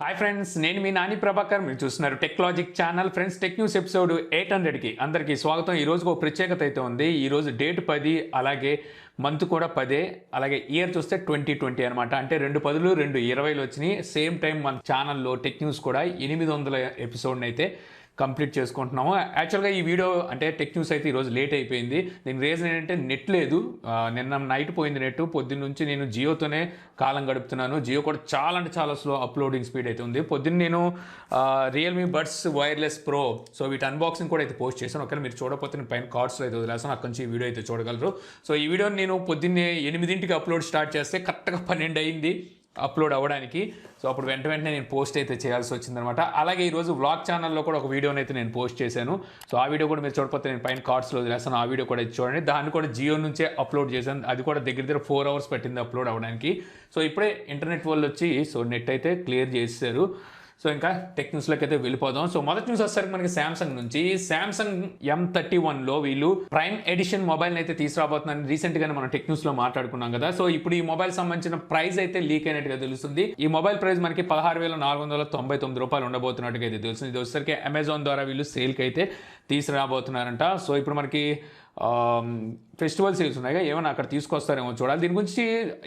Hi friends, నేను మీ నాని ప్రభాకర్. మీరు చూస్తున్నారు Techlogic channel. Friends, tech news episode 800కి అందరికీ స్వాగతం. ఈరోజు ఒక ప్రత్యేకత అయితే ఉంది. ఈరోజు డేట్ 10, అలాగే మంత్ కూడా 10, అలాగే ఇయర్ చూస్తే 2020 అనమాట. అంటే 2 10లు 2 20లు వచ్చినాయి. సేమ్ టైం మన ఛానల్లో టెక్ న్యూస్ కూడా 800 ఎపిసోడ్ని అయితే కంప్లీట్ చేసుకుంటున్నాము. యాక్చువల్గా ఈ వీడియో అంటే టెక్ న్యూస్ అయితే ఈరోజు లేట్ అయిపోయింది. దీనికి రీజన్ ఏంటంటే నెట్ లేదు. నిన్న నైట్ పోయింది నెట్. పొద్దున్న నుంచి నేను జియోతోనే కాలం గడుపుతున్నాను. జియో కూడా చాలా అంటే చాలా స్లో అప్లోడింగ్ స్పీడ్ అయితే ఉంది. పొద్దున్న నేను రియల్మీ బడ్స్ వైర్లెస్ ప్రో వీటి అన్బాక్సింగ్ కూడా అయితే పోస్ట్ చేశాను. ఒకవేళ మీరు చూడకపోతే నేను పైన కార్డ్స్లో అయితే వదిలేస్తాను, అక్కడి నుంచి ఈ వీడియో అయితే చూడగలరు. ఈ వీడియోని నేను పొద్దున్నే 8ంటికి అప్లోడ్ స్టార్ట్ చేస్తే కరెక్ట్గా 12 అయింది అప్లోడ్ అవ్వడానికి. అప్పుడు వెంటనే నేను పోస్ట్ అయితే చేయాల్సి వచ్చిందనమాట. అలాగే ఈరోజు వ్లాగ్ ఛానల్లో కూడా ఒక వీడియోని అయితే నేను పోస్ట్ చేశాను. ఆ వీడియో కూడా మీరు చూడకపోతే నేను పైన కార్డ్స్లో వదిలేస్తాను. ఆ వీడియో కూడా చూడండి. దాన్ని కూడా జియో నుంచే అప్లోడ్ చేశాను. అది కూడా దగ్గర 4 hours పట్టింది అప్లోడ్ అవ్వడానికి. ఇప్పుడే ఇంటర్నెట్ వాళ్ళు వచ్చి నెట్ అయితే క్లియర్ చేశారు. ఇంకా టెక్ న్యూస్లోకి అయితే వెళ్ళిపోదాం. మొదటి న్యూస్ వచ్చేసరికి మనకి శాంసంగ్ నుంచి. శాంసంగ్ M31లో వీళ్ళు ప్రైమ్ ఎడిషన్ మొబైల్ని అయితే తీసుకురాబోతున్నారని రీసెంట్గానే మనం టెక్ న్యూస్లో మాట్లాడుకున్నాం కదా. ఇప్పుడు ఈ మొబైల్ సంబంధించిన ప్రైస్ అయితే లీక్ అయినట్టుగా తెలుస్తుంది. ఈ మొబైల్ ప్రైస్ మనకి 16,499 రూపాయలు ఉండబోతున్నట్టుగా అయితే తెలుస్తుంది. ఇది వచ్చేసరికి అమెజాన్ ద్వారా వీళ్ళు సేల్కి అయితే తీసుకురాబోతున్నారంట. ఇప్పుడు మనకి ఫెస్టివల్ సేల్స్ ఉన్నాయి, ఏమైనా అక్కడ తీసుకొస్తారేమో చూడాలి. దీని గురించి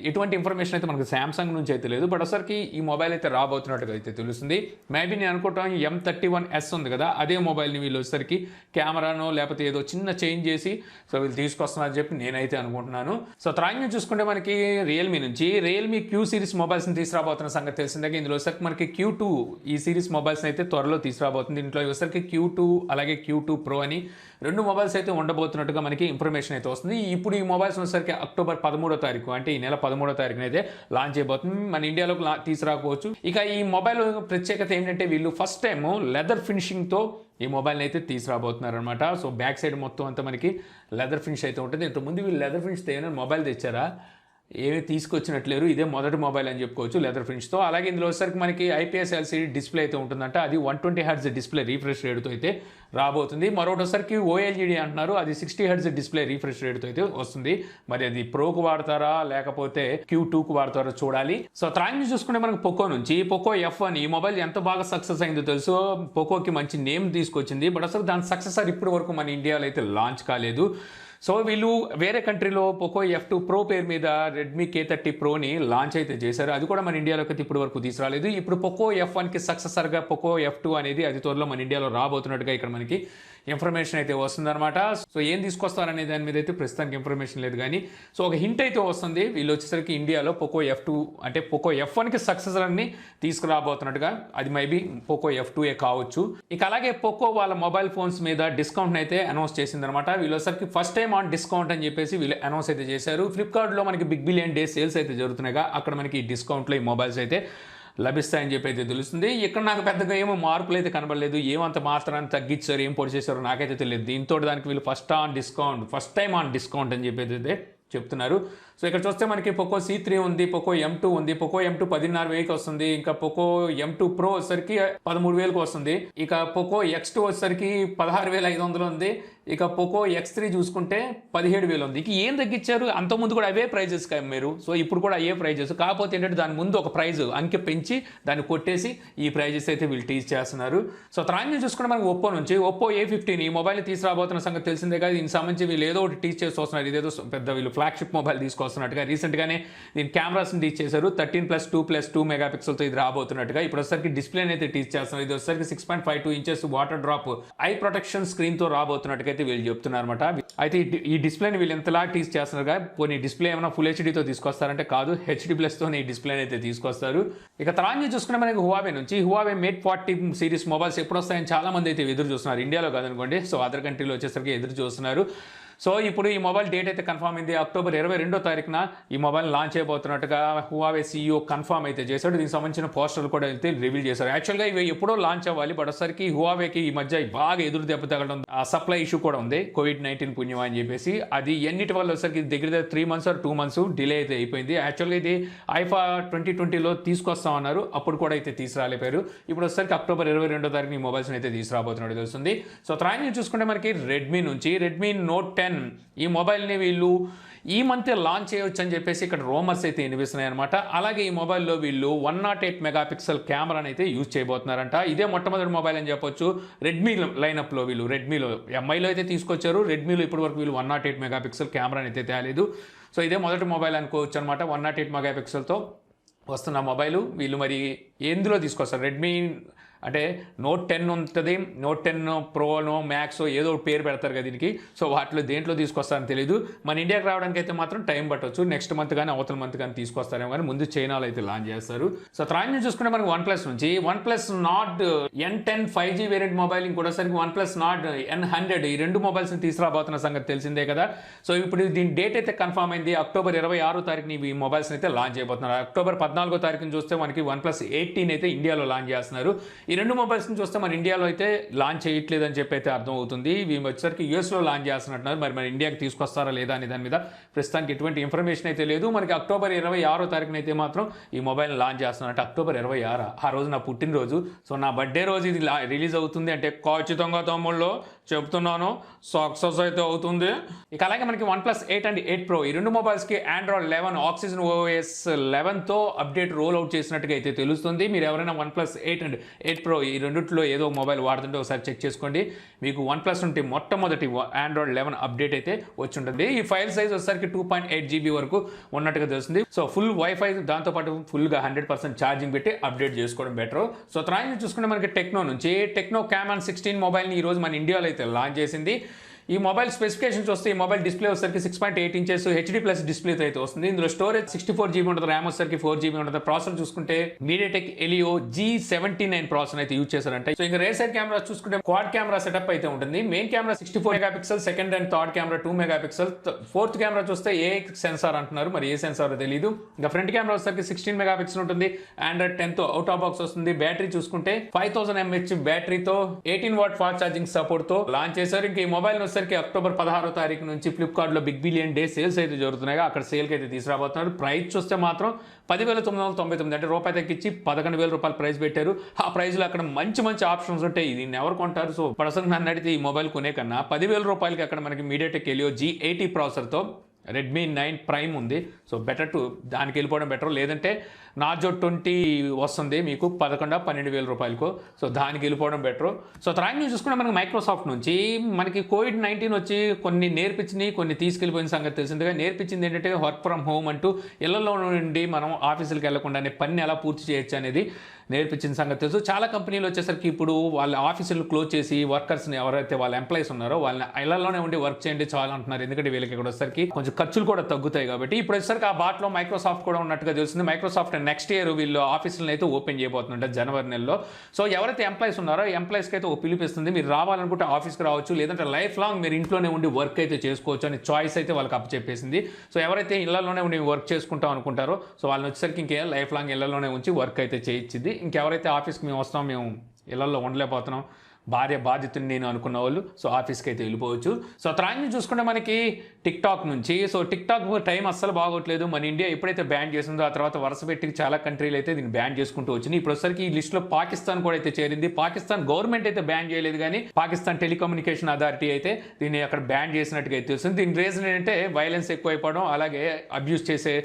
ఎటువంటి ఇన్ఫర్మేషన్ అయితే మనకు శాంసంగ్ నుంచి అయితే లేదు. బట్ ఒకసారికి ఈ మొబైల్ అయితే రాబోతున్నట్టుగా అయితే తెలుస్తుంది. మేబీ నేను అనుకుంటాం M31s ఉంది కదా, అదే మొబైల్ని వీళ్ళు వచ్చేసరికి కెమెరానో లేకపోతే ఏదో చిన్న చేంజ్ చేసి వీళ్ళు తీసుకొస్తున్నారని చెప్పి నేనైతే అనుకుంటున్నాను. త్రాంగ్ చూసుకుంటే మనకి రియల్మీ నుంచి రియల్మీ Q సిరీస్ మొబైల్స్ని తీసుకురాబోతున్న సంగతి తెలిసిందే. ఇందులో వచ్చేసరికి మనకి Q2 ఈ సిరీస్ మొబైల్స్ని అయితే త్వరలో తీసుకురాబోతుంది. ఇంట్లో వచ్చేసరికి Q2 అలాగే Q2 Pro అని 2 మొబైల్స్ అయితే ఉండబోతున్నట్టుగా మనకి ఇన్ఫర్మేషన్ అయితే వస్తుంది. ఇప్పుడు ఈ మొబైల్స్ వచ్చేసరికి అక్టోబర్ 13వ తారీఖు, అంటే ఈ నెల 13వ తారీఖున అయితే లాంచ్ చేయబోతుంది. మన ఇండియాలోకి తీసుకురాకపోవచ్చు. ఇక ఈ మొబైల్ ప్రత్యేకత ఏంటంటే వీళ్ళు ఫస్ట్ టైం లెదర్ ఫినిషింగ్తో ఈ మొబైల్ని అయితే తీసుకురాబోతున్నారు అనమాట. బ్యాక్ సైడ్ మొత్తం అంతా మనకి లెదర్ ఫినిష్ అయితే ఉంటుంది. ఇంతకుముందు వీళ్ళు లెదర్ ఫినిష్ ఏమైనా మొబైల్ తెచ్చారా? ఏమీ తీసుకొచ్చినట్లేరు. ఇదే మొదటి మొబైల్ అని చెప్పుకోవచ్చు లెదర్ ఫినిష్తో. అలాగే ఇందులో వచ్చేసరికి మనకి IPS LCD డిస్ప్లే అయితే ఉంటుందంట. అది 120 Hz డిస్ప్లే రీఫ్రెష్ రేట్తో అయితే రాబోతుంది. మరొకటి వచ్చేసరికి OLED అంటున్నారు. అది 60 Hz డిస్ప్లే రీఫ్రెష్ రేట్తో అయితే వస్తుంది. మరి అది ప్రోకు వాడతారా లేకపోతే Q2కు వాడతారో చూడాలి. త్రాంగ్ చూసుకుంటే మనకి పోకో నుంచి పోకో F1 ఈ మొబైల్ ఎంత బాగా సక్సెస్ అయిందో తెలుసు. పోకోకి మంచి నేమ్ తీసుకొచ్చింది. బట్ అసలు దాని సక్సెసర్ ఇప్పటి వరకు మన ఇండియాలో అయితే లాంచ్ కాలేదు. వీళ్ళు వేరే కంట్రీలో పోకో F2 Pro పేరు మీద రెడ్మీ K30 Proని లాంచ్ అయితే చేశారు. అది కూడా మన ఇండియాలోకి అయితే ఇప్పటి వరకు తీసుకురాలేదు. ఇప్పుడు పోకో F1కి సక్సెసర్గా పోకో F2 అనేది అతి త్వరలో మన ఇండియాలో రాబోతున్నట్టుగా ఇక్కడ మనకి ఇన్ఫర్మేషన్ అయితే వస్తుందన్నమాట. ఏం తీసుకొస్తారనే దాని మీద అయితే ప్రస్తుతానికి ఇన్ఫర్మేషన్ లేదు, కానీ ఒక హింట్ అయితే వస్తుంది. వీళ్ళు వచ్చేసరికి ఇండియాలో పోకో F2 అంటే పోకో F1కి సక్సెసర్ని తీసుకురాబోతున్నట్టుగా. అది మేబీ పోకో F2 కావచ్చు. ఇక అలాగే పోకో వాళ్ళ మొబైల్ ఫోన్స్ మీద డిస్కౌంట్ అయితే అనౌన్స్ చేసిందనమాట. వీళ్ళు వచ్చేసరికి ఫస్ట్ టైం ఆన్ డిస్కౌంట్ అని చెప్పేసి వీళ్ళు అనౌన్స్ అయితే చేశారు. ఫ్లిప్కార్ట్లో మనకి బిగ్ బిలియన్ డే సేల్స్ అయితే జరుగుతున్నాయిగా, అక్కడ మనకి డిస్కౌంట్లో ఈ మొబైల్స్ అయితే లభిస్తాయని చెప్పి అయితే తెలుస్తుంది. ఇక్కడ నాకు పెద్దగా ఏమో మార్పులు అయితే కనబడలేదు. ఏమంత మాత్రాన్ని తగ్గించారు, ఏం పొడి చేశారో నాకైతే తెలియదు. దీంతో దానికి వీళ్ళు ఫస్ట్ టైం ఆన్ డిస్కౌంట్ అని చెప్పి అయితే చెప్తున్నారు. ఇక్కడ చూస్తే మనకి పోకో C3 ఉంది, పోకో M2 ఉంది. పోకో M2 16,000కి వస్తుంది. ఇంకా పోకో M2 Pro వచ్చేసరికి 13,000కి వస్తుంది. ఇక పోకో X2 వచ్చేసరికి 16,500 ఉంది. ఇక పోకో X3 చూసుకుంటే 17,000 ఉంది. ఇక ఏం తగ్గించారు? అంతకుముందు కూడా అవే ప్రైజెస్ మీరు. ఇప్పుడు కూడా అవే ప్రైజెస్, కాకపోతే ఏంటంటే దాని ముందు ఒక ప్రైజ్ అంకె పెంచి దాన్ని కొట్టేసి ఈ ప్రైజెస్ అయితే వీళ్ళు టీచ్ చేస్తున్నారు. త్రాంగ్ చూసుకుంటే మనకి ఒప్పో నుంచి ఒప్పో A15 ఈ మొబైల్ తీసుకురాబోతున్న సంగతి తెలిసిందే కదా. దీనికి సంబంధించి వీళ్ళు ఏదో ఒకటి టీచ్ చేసి వస్తున్నారు. ఇదేదో పెద్ద వీళ్ళు ఫ్లాగ్షిప్ మొబైల్ తీసుకొస్తున్నట్టుగా. రీసెంట్గానే దీని కెమెరాస్ని టీచ్ చేశారు. 13+2+2 మెగాపిక్సెల్తో ఇది రాబోతున్నట్టుగా. ఇప్పుడు వచ్చేసరికి డిస్ప్లేని అయితే టీచ్ చేస్తున్నారు. ఇది వచ్చేసరికి 6.52 inches water drop eye protection స్క్రీన్తో రాబోతున్నట్టుగా అయితే వీళ్ళు చెప్తున్నారు అనమాట. అయితే ఈ డిస్ప్లేని వీళ్ళు ఎంతలా టీచ్ చేస్తున్నారు. కొన్ని డిస్ప్లే ఏమైనా ఫుల్ HD తీసుకొస్తారంటే కాదు, HD+తో ఈ డిస్ప్లేని అయితే తీసుకొస్తారు. ఇక త్రాంగ్ చూసుకుంటే మనకి హువావే నుంచి హువావే మేట్ 40 సిరీస్ మొబైల్స్ ఎప్పుడు వస్తాయని చాలా మంది అయితే ఎదురు చూస్తున్నారు. ఇండియాలో కాదనుకోండి, అదర్ కంట్రీలో వచ్చేసరికి ఎదురు చూస్తున్నారు. ఇప్పుడు ఈ మొబైల్ డేట్ అయితే కన్ఫర్మ్ అయింది. అక్టోబర్ 22వ తారీఖున ఈ మొబైల్ లాంచ్ అయిపోతున్నట్టుగా హువావే CEO కన్ఫర్మ్ అయితే చేశాడు. దీనికి సంబంధించిన పోస్టర్లు కూడా అయితే రివీల్ చేశారు. యాక్చువల్గా ఇవి ఎప్పుడో లాంచ్ అవ్వాలి, బట్ ఒకసారికి హువావేకి ఈ మధ్య బాగా ఎదురు దెబ్బ తగలడం, ఆ సప్లై ఇష్యూ కూడా ఉంది, COVID-19 పుణ్యం అని చెప్పేసి. అది ఎన్నిటి వల్ల వచ్చేసరికి దగ్గర 3 months or 2 months డిలే అయితే అయిపోయింది. యాక్చువల్గా ఇది ఐఫా 2020లో తీసుకొస్తామన్నారు, అప్పుడు కూడా అయితే తీసుకురాలేపారు. ఇప్పుడు వచ్చేసరికి అక్టోబర్ 22వ తారీఖున ఈ మొబైల్స్ని అయితే తీసుకురాబోతున్నట్టు తెలుస్తుంది. త్రాంగ్ చూసుకుంటే మనకి రెడ్మీ నుంచి రెడ్మీ Note 10 ఈ మొబైల్ని వీళ్ళు ఈ మంత్ లాంచ్ చేయొచ్చు అని చెప్పేసి ఇక్కడ రూమర్స్ అయితే వినిపిస్తున్నాయి అనమాట. అలాగే ఈ మొబైల్లో వీళ్ళు 108 మెగాపిక్సెల్ కెమెరాని అయితే యూజ్ చేయబోతున్నారంట. ఇదే మొట్టమొదటి మొబైల్ అని చెప్పొచ్చు. రెడ్మీ లైనప్లో వీళ్ళు రెడ్మీలో ఎంఐలో అయితే తీసుకొచ్చారు. రెడ్మీలో ఇప్పటి వరకు వీళ్ళు 108 మెగాపిక్సెల్ కెమెరాని అయితే తేలేదు. సో ఇదే మొదటి మొబైల్ అనుకోవచ్చు అనమాట. 108 మెగాపిక్సెల్తో వస్తున్న మొబైలు వీళ్ళు మరి ఎందులో తీసుకొస్తారు? రెడ్మీ అంటే నోట్ 10 ఉంటుంది, నోట్ 10 ప్రోనో మ్యాక్స్ ఏదో పేరు పెడతారు కదా దీనికి. సో వాటిలో దేంట్లో తీసుకొస్తారని తెలియదు. మన ఇండియాకి రావడానికి అయితే మాత్రం టైం పట్టవచ్చు. నెక్స్ట్ మంత్ కానీ అవతల మంత్ కానీ తీసుకొస్తారేమో, కానీ ముందు చైనాలో అయితే లాంచ్ చేస్తారు. సో తర్వాత నుంచి చూసుకుంటే మనకి వన్ నుంచి one Nord N10 5G variant mobile, ఇంకోటిసరికి వన్ నాట్ N100 ఈ రెండు మొబైల్స్ని తీసుకురాబోతున్న సంగతి తెలిసిందే కదా. సో ఇప్పుడు దీని డేట్ అయితే కన్ఫర్మ్ అయింది. అక్టోబర్ 26వ తారీఖుని ఈ మొబైల్స్ అయితే లాంచ్ చేయబోతున్నారు. అక్టోబర్ 14వ తారీఖుని చూస్తే మనకి OnePlus 18 అయితే ఇండియాలో లాంచ్ చేస్తున్నారు. ఈ రెండు మొబైల్స్ని చూస్తే మన ఇండియాలో అయితే లాంచ్ చేయట్లేదని చెప్పి అయితే అర్థం అవుతుంది. ఇవి వచ్చేసరికి యూఎస్లో లాంచ్ చేస్తున్నట్టున్నారు. మరి మన ఇండియాకి తీసుకొస్తారా లేదా అనే దాని మీద ప్రస్తుతానికి ఎటువంటి ఇన్ఫర్మేషన్ అయితే లేదు. మనకి అక్టోబర్ 26వ తారీఖున అయితే మాత్రం ఈ మొబైల్ లాంచ్ చేస్తున్నట్టు. అక్టోబర్ 26 ఆ రోజు నా పుట్టినరోజు. సో నా బర్త్డే రోజు ఇది రిలీజ్ అవుతుంది అంటే ఖచ్చితంగా తమ్ముళ్ళు చెప్తున్నాను సక్సెస్ అయితే అవుతుంది. ఇక అలాగే మనకి OnePlus 8 అండ్ 8 Pro ఈ రెండు మొబైల్స్కి Android 11 Oxygen OS 11తో అప్డేట్ రోల్ అవుట్ చేసినట్టుగా అయితే తెలుస్తుంది. మీరు ఎవరైనా OnePlus 8 అండ్ 8 Pro ఈ రెండిట్లో ఏదో మొబైల్ వాడుతుంటే ఒకసారి చెక్ చేసుకోండి. మీకు OnePlus నుండి మొట్టమొదటి Android 11 అప్డేట్ అయితే వచ్చి ఉంటుంది. ఈ ఫైల్ సైజ్ వచ్చేసరికి 2.8 GB వరకు ఉన్నట్టుగా తెలుస్తుంది. సో ఫుల్ వైఫై దాంతోపాటు ఫుల్గా 100% ఛార్జింగ్ పెట్టి అప్డేట్ చేసుకోవడం బెటర్. సో తర్వాత చూసుకుంటే మనకి టెక్నో Camon 16 మొబైల్ని ఈరోజు మన ఇండియాలో అయితే లాంచ్ చేసింది. ఈ మొబైల్ స్పెసిఫికేషన్స్ వస్తే ఈ మొబైల్ డిస్ప్లే వచ్చేసరికి 6.8 ఇంచెస్ HD+ డిస్ప్లేతో అయితే వస్తుంది. ఇందులో స్టోరేజ్ 64 GB ఉంటుంది, ర్యామ్ వచ్చేసరికి 4 GB ఉంటుంది. ప్రాసెసర్ చూసుకుంటే MediaTek Helio G79 ప్రాసెసర్ అయితే యూజ్ చేశారంటే. సో ఇంకా రేర్ సైడ్ కెమెరా చూసుకుంటే క్వాడ్ కెమెరా సెటప్ అయితే ఉంటుంది. Main camera 64 megapixel, second and third camera 2 megapixel, fourth camera చూస్తే AX సెన్సార్ అంటున్నారు, మరి ఏ సెన్సార్ తెలియదు. ఇంకా ఫ్రంట్ కెమెరా వచ్చేసరికి 16 మెగాపిక్సెల్ ఉంటుంది. Android 10తో అవుట్ ఆఫ్ బాక్స్ వస్తుంది. బ్యాటరీ చూసుకుంటే 5000 mAh బ్యాటరీతో 18 watt fast charging support తో లాంచ్ చేశారు. ఇంకా ఈ మొబైల్ అక్టోబర్ 16వ తారీఖు నుంచి ఫ్లిప్కార్ట్లో బిగ్ బిలియన్ డే సేల్స్ అయితే జరుగుతున్నాయి. అక్కడ సేల్కి అయితే తీసుకురాబోతున్నారు. ప్రైస్ చూస్తే మాత్రం 10,999 అంటే రూపాయి తగ్గించి 11,000 రూపాయలు ప్రైస్ పెట్టారు. ఆ ప్రైస్లో అక్కడ మంచి మంచి ఆప్షన్స్ ఉంటాయి. దీన్ని ఎవరు కొంటారు? సో పర్సన్ నన్ను అడిగితే ఈ మొబైల్ కొనే కన్నా 10,000 రూపాయలకి అక్కడ మనకి MediaTek Helio G80 ప్రాసెసర్తో Redmi 9 Prime ఉంది. సో బెటర్ టు దానికి వెళ్ళిపోవడం బెటర్. లేదంటే Narzo 20 వస్తుంది మీకు 11,000-12,000 రూపాయలకు. సో దానికి వెళ్ళిపోవడం బెటర్. సో తర్వాత నుంచి చూసుకుంటే మనకి మైక్రోసాఫ్ట్ నుంచి మనకి COVID-19 వచ్చి కొన్ని నేర్పించినాయి, కొన్ని తీసుకెళ్ళిపోయిన సంగతి తెలిసిందిగా. నేర్పించింది ఏంటంటే వర్క్ ఫ్రమ్ హోమ్ అంటూ ఇళ్లలో నుండి మనం ఆఫీసులకు వెళ్లకుండానే పని ఎలా పూర్తి చేయొచ్చు అనేది నేర్పించిన సంగతి తెలుసు. చాలా కంపెనీలు వచ్చేసరికి ఇప్పుడు వాళ్ళ ఆఫీసులు క్లోజ్ చేసి వర్కర్స్ని ఎవరైతే వాళ్ళ ఎంప్లాయీస్ ఉన్నారో వాళ్ళని ఇళ్లలోనే ఉండి వర్క్ చేయండి చాలా అంటున్నారు. ఎందుకంటే వీళ్ళకి ఇక్కడ వచ్చేసరికి కొంచెం ఖర్చులు కూడా తగ్గుతాయి కాబట్టి. ఇప్పుడు వచ్చేసరికి ఆ బాట్లో మైక్రోసాఫ్ట్ కూడా ఉన్నట్టుగా తెలుస్తుంది. మైక్రోసాఫ్ట్ నెక్స్ట్ ఇయర్ వీళ్ళు ఆఫీసులను అయితే ఓపెన్ చేయబోతుందంట జనవరి నెలలో. సో ఎవరైతే ఎంప్లాయీస్ ఉన్నారో ఎంప్లాయీస్కి అయితే ఒక పిలిపిస్తుంది. మీరు రావాలనుకుంటే ఆఫీస్కి రావచ్చు, లేదంటే లైఫ్ లాంగ్ మీరు ఇంట్లోనే ఉండి వర్క్ అయితే చేసుకోవచ్చు అని చాయిస్ అయితే వాళ్ళకి అప్పచెప్పేసింది. సో ఎవరైతే ఇళ్లలోనే ఉండి వర్క్ చేసుకుంటాం అనుకుంటారో సో వాళ్ళని వచ్చేసరికి ఇంకే లైఫ్ లాంగ్ ఇళ్లలోనే ఉంచి వర్క్ అయితే చేయించింది. ఇంకెవరైతే ఆఫీస్కి మేము వస్తాం, మేము ఇళ్లలో ఉండలేకపోతున్నాం, భార్య బాధ్యతని నేను అనుకున్న వాళ్ళు సో ఆఫీస్కి అయితే వెళ్ళిపోవచ్చు. సో తర్వాత చూసుకుంటే మనకి టిక్టాక్ నుంచి సో టిక్టాక్ టైం అస్సలు బాగోట్లేదు. మన ఇండియా ఎప్పుడైతే బ్యాన్ చేసిందో ఆ తర్వాత వరుస పెట్టి చాలా కంట్రీలు అయితే దీన్ని బ్యాన్ చేసుకుంటూ వచ్చింది. ఇప్పుడు వచ్చరికి ఈ లిస్టులో పాకిస్తాన్ కూడా అయితే చేరింది. పాకిస్తాన్ గవర్నమెంట్ అయితే బ్యాన్ చేయలేదు, కానీ పాకిస్తాన్ టెలికమ్యూనికేషన్ అథారిటీ అయితే దీన్ని అక్కడ బ్యాన్ చేసినట్టుగా అయితే తెలుస్తుంది. దీని రీజన్ ఏంటంటే వైలెన్స్ ఎక్కువైపోవడం, అలాగే అబ్యూస్ చేసే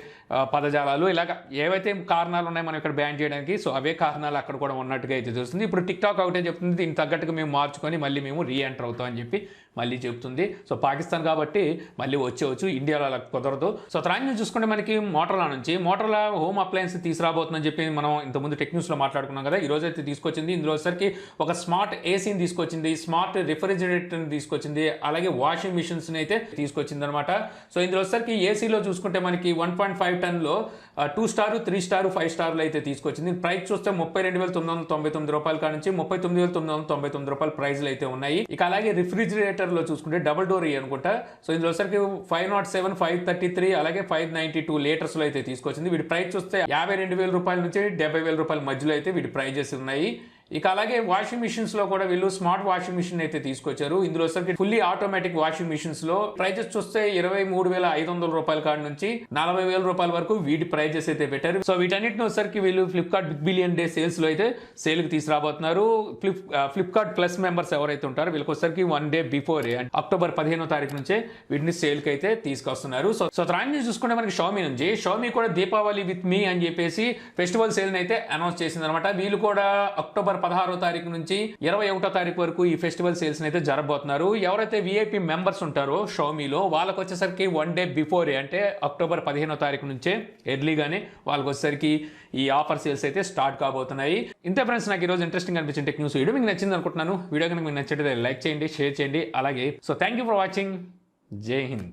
పదజాలాలు, ఇలాగ ఏవైతే కారణాలు ఉన్నాయి మనం ఇక్కడ బ్యాన్ చేయడానికి సో అవే కారణాలు అక్కడ కూడా ఉన్నట్టుగా అయితే తెలుస్తుంది. ఇప్పుడు టిక్టాక్ ఒకటే చెప్తుంది దీన్ని తగ్గట్టుగా మేము మార్చుకొని మళ్ళీ మేము రీఎంటర్ అవుతామని చెప్పి మళ్ళీ చెప్తుంది. సో పాకిస్తాన్ కాబట్టి మళ్ళీ వచ్చేవచ్చు, ఇండియాలో అలా కుదరదు. సో తర్వాత చూసుకుంటే మనకి మోటరోలా నుంచి మోటరోలా హోమ్ అప్లయన్స్ తీసుకురాబోతుందని చెప్పి మనం ఇంతకుముందు టెక్ న్యూస్లో మాట్లాడుకున్నాం కదా. ఈరోజు అయితే తీసుకొచ్చింది. ఇందులో వచ్చరికి ఒక స్మార్ట్ ఏసీని తీసుకొచ్చింది, స్మార్ట్ రిఫ్రిజిరేటర్ని తీసుకొచ్చింది, అలాగే వాషింగ్ మిషన్స్ని అయితే తీసుకొచ్చింది అనమాట. సో ఇందులో వచ్చరికి ఏసీలో చూసుకుంటే మనకి 1.5 టన్లో 2 స్టార్ 3 స్టార్ 5 స్టార్లు అయితే తీసుకొచ్చింది. ప్రైస్ చూస్తే 32,999 రూపాయల కాడ నుంచి 39,999 రూపాయల ప్రైజ్లు అయితే ఉన్నాయి. ఇక అలాగే రిఫ్రిజిరేటర్ లో చూసుకుంటే డబుల్ డోర్ అనుకుంటా. సో ఇందులో సరికి 507, 533 అలాగే 592 లీటర్స్ లో అయితే తీసుకొచ్చింది. వీటి ప్రైస్ చూస్తే 52,000 రూపాయల నుంచి 70,000 రూపాయల మధ్యలో అయితే వీటి ప్రైజెస్ ఉన్నాయి. ఇక అలాగే వాషింగ్ మిషన్స్ లో కూడా వీళ్ళు స్మార్ట్ వాషింగ్ మిషన్ అయితే తీసుకొచ్చారు. ఇందులో వచ్చరికి ఫుల్లీ ఆటోమేటిక్ వాషింగ్ మిషన్స్ లో ప్రైజెస్ చూస్తే 23,500 రూపాయల కాడ నుంచి 40,000 రూపాయల వరకు వీటి ప్రైజెస్ అయితే పెట్టారు. సో వీటన్నిటిని వచ్చరికి వీళ్ళు Flipkart big billion day sales లో అయితే సేల్ కి తీసుకురాబోతున్నారు. ఫ్లిప్కార్ట్ ప్లస్ మెంబర్స్ ఎవరైతే ఉంటారో వీళ్ళకి వచ్చరికి 1 డే బిఫోర్ అక్టోబర్ 15వ తారీఖు నుంచే వీటిని సేల్ కి అయితే తీసుకొస్తున్నారు. సో త్రాన్ని చూసుకుంటే మనకి షామీ నుంచి షామీ కూడా దీపావళి విత్ మీ అని చెప్పేసి ఫెస్టివల్ సేల్ అయితే అనౌన్స్ చేసింది అనమాట. వీళ్ళు కూడా అక్టోబర్ 16వ తారీఖు నుంచి 21వ తారీఖు వరకు ఈ ఫెస్టివల్ సేల్స్ అయితే జరగబోతున్నారు. ఎవరైతే విఐపి మెంబర్స్ ఉంటారో షామీలో వాళ్ళకి వచ్చేసరికి 1 డే బిఫోర్ అంటే అక్టోబర్ 15వ తారీఖు నుంచే ఎర్లీగానే వాళ్ళకి వచ్చేసరికి ఈ ఆఫర్ సేల్స్ అయితే స్టార్ట్ కాబోతున్నాయి. ఇంతే ఫ్రెండ్స్, నాకు ఈరోజు ఇంట్రెస్టింగ్ అనిపించిన టెక్ న్యూస్ వీడియో మీకు నచ్చింది అనుకుంటున్నాను. వీడియో కనుక మీకు నచ్చితే లైక్ చేయండి, షేర్ చేయండి. అలాగే so thank you for watching. జై హింద్.